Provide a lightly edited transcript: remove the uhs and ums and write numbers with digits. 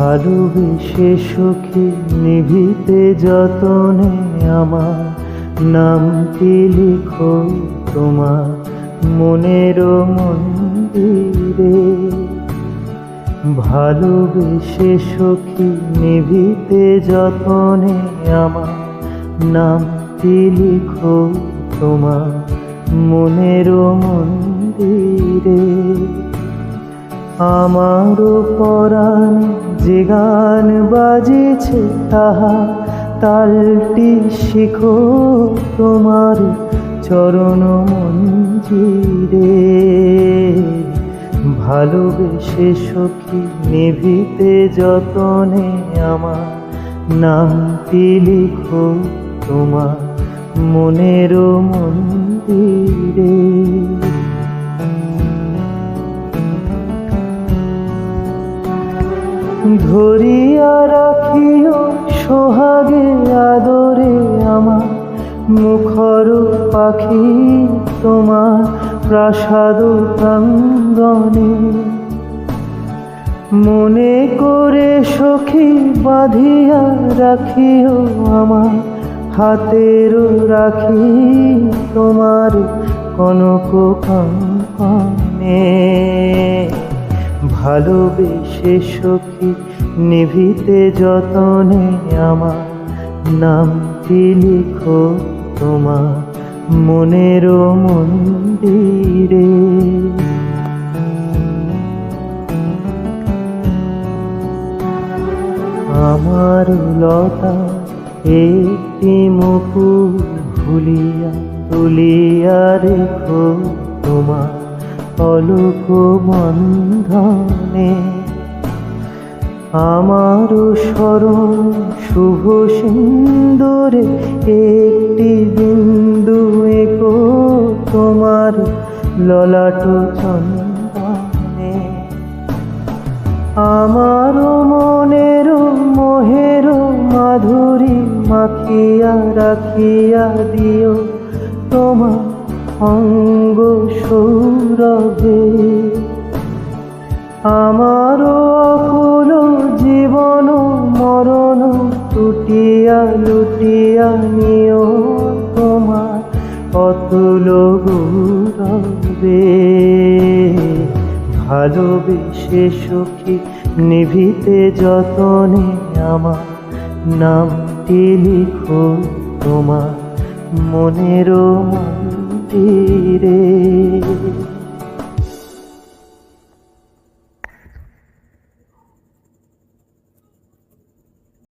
ভালোবেসে সখী নিভিতে যতনে আমার নামটি লিখো তোমার মনের মন্দিরে। ভালোবেসে সখী নিভিতে যতনে আমার নামটি লিখো তোমার মনের মন্দিরে। আমারও পরাণে যে গান বাজিছে তাহা তালটি শিখো তোমার চরণ মঞ্জিরে। ভালোবেসে সখী নিভিতে যতনে আমার নামটি লিখো তোমার মনের মন্দিরে। ধরিয়া রাখিও সোহাগে আদরে আমার মুখর পাখি তোমার প্রাসাদ প্রাঙ্গণে। মনে করে সখী বাঁধিয়া রাখিও আমার হাতের রাখি তোমার কনক কাঙ্কণে। ভালোবেসে সখী নিভিতে যতনে আমার নামটি লিখো তোমার মনের মন্দিরে। আমার লতা একটি মুকুল ভুলিয়া তুলিয়া রেখো তোমার অলোক বন্ধনে। আমার স্মরণ শুভ সিন্দুরে একটি বিন্দু এঁকো তোমার ললাট চন্দনে। আমার মনের মোহের মাধুরী মাখিয়া রাখিয়া দিও তোমার অঙ্গ সৌরভে। আমার অকুল জীবন মরণ টুটিয়া লুটিয়া নিও তোমার অতুল গৌরবে। ভালোবেসে সখী নিভিতে যতনে আমার নামটি লিখো তোমার মনের মন্দিরে।